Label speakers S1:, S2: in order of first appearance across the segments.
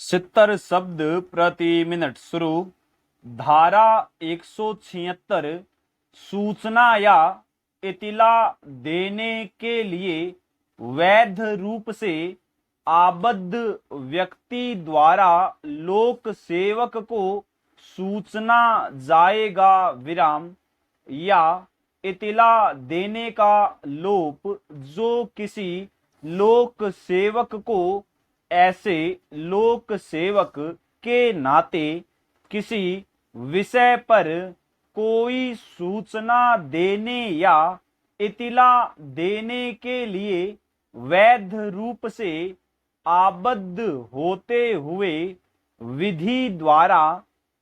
S1: 70 शब्द प्रति मिनट शुरू। धारा 176 सूचना या इतिला देने के लिए वैध रूप से आबद्ध व्यक्ति द्वारा लोक सेवक को सूचना जाएगा विराम या इतिला देने का लोप जो किसी लोक सेवक को ऐसे लोक सेवक के नाते किसी विषय पर कोई सूचना देने या इतिला देने के लिए वैध रूप से आबद्ध होते हुए विधि द्वारा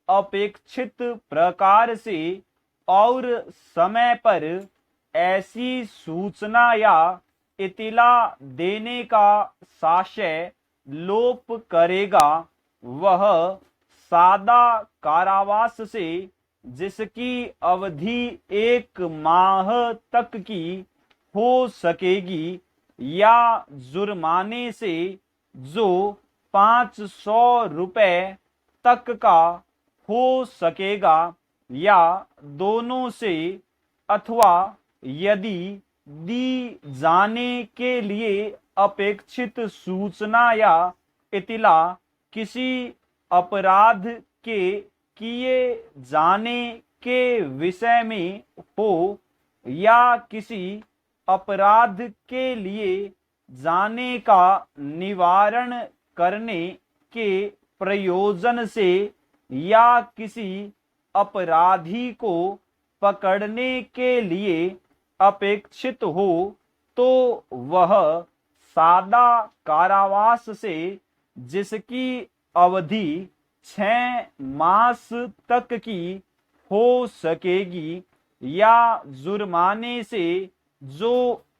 S1: अपेक्षित प्रकार से और समय पर ऐसी सूचना या इतिला देने का साशय लोप करेगा, वह सादा कारावास से जिसकी अवधि 1 माह तक की हो सकेगी या जुर्माने से जो 500 रुपए तक का हो सकेगा या दोनों से, अथवा यदि दी जाने के लिए अपेक्षित सूचना या इतिला किसी अपराध के किए जाने के विषय में हो या किसी अपराध के लिए जाने का निवारण करने के प्रयोजन से या किसी अपराधी को पकड़ने के लिए अपेक्षित हो तो वह सादा कारावास से जिसकी अवधि 6 मास तक की हो सकेगी या जुर्माने से जो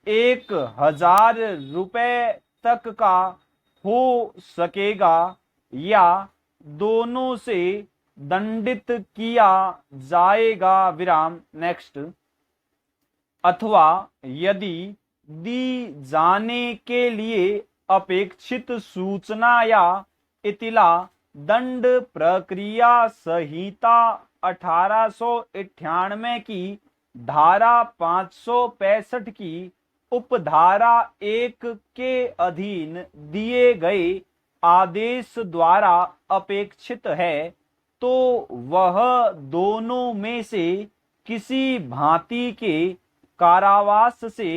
S1: 1000 रुपए तक का हो सकेगा या दोनों से दंडित किया जाएगा विराम। नेक्स्ट। अथवा यदि दी जाने के लिए अपेक्षित सूचना या इतिला दंड प्रक्रिया संहिता 1898 की धारा 565 की उपधारा 1 के अधीन दिए गए आदेश द्वारा अपेक्षित है तो वह दोनों में से किसी भांति के कारावास से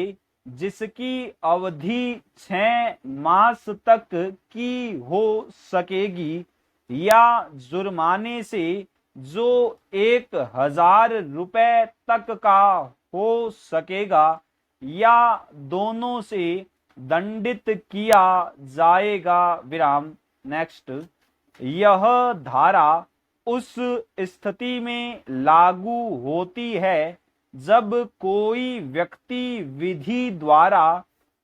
S1: जिसकी अवधि 6 मास तक की हो सकेगी या जुर्माने से जो 1000 रुपए तक का हो सकेगा या दोनों से दंडित किया जाएगा विराम। नेक्स्ट। यह धारा उस स्थिति में लागू होती है जब कोई व्यक्ति विधि द्वारा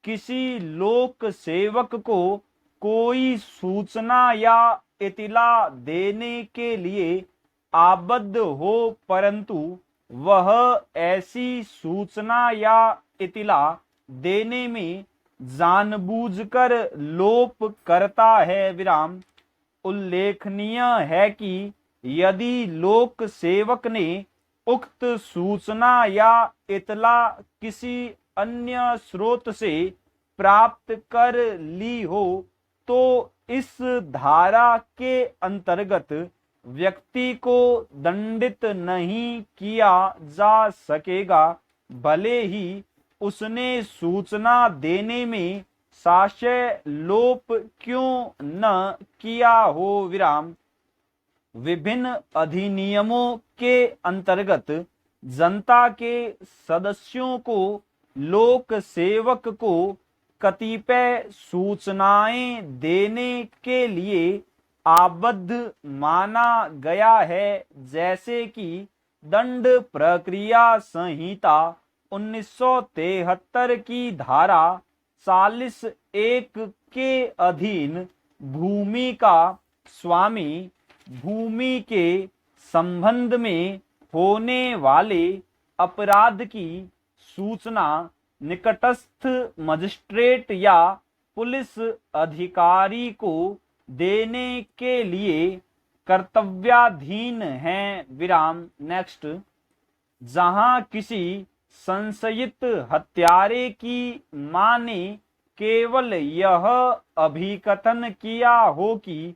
S1: किसी लोक सेवक को कोई सूचना या इतिला देने के लिए आबद्ध हो परंतु वह ऐसी सूचना या इतिला देने में जानबूझकर लोप करता है विराम। उल्लेखनीय है कि यदि लोक सेवक ने उक्त सूचना या इतला किसी अन्य स्रोत से प्राप्त कर ली हो तो इस धारा के अंतर्गत व्यक्ति को दंडित नहीं किया जा सकेगा, भले ही उसने सूचना देने में साशय लोप क्यों न किया हो विराम। विभिन्न अधिनियमों के अंतर्गत जनता के सदस्यों को लोक सेवक को कतिपय सूचनाएं देने के लिए आबद्ध माना गया है, जैसे कि दंड प्रक्रिया संहिता 1973 की धारा 40(1) के अधीन भूमि का स्वामी भूमि के संबंध में होने वाले अपराध की सूचना निकटस्थ मजिस्ट्रेट या पुलिस अधिकारी को देने के लिए कर्तव्याधीन हैं। विराम। नेक्स्ट, जहां किसी संशयित हत्यारे की मां ने केवल यह अभिकथन किया हो कि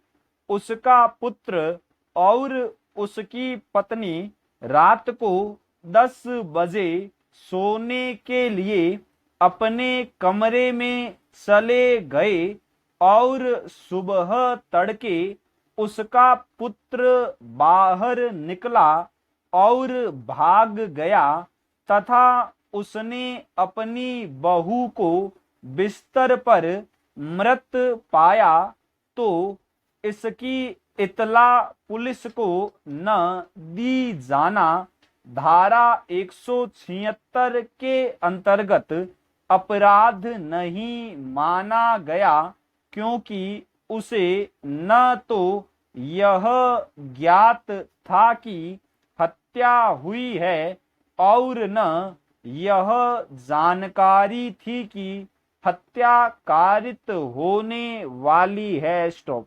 S1: उसका पुत्र और उसकी पत्नी रात को 10 बजे सोने के लिए अपने कमरे में चले गए और सुबह तड़के उसका पुत्र बाहर निकला और भाग गया तथा उसने अपनी बहू को बिस्तर पर मृत पाया, तो इसकी इतला पुलिस को न दी जाना धारा 176 के अंतर्गत अपराध नहीं माना गया, क्योंकि उसे न तो यह ज्ञात था कि हत्या हुई है और न यह जानकारी थी कि हत्या कारित होने वाली है। स्टॉप।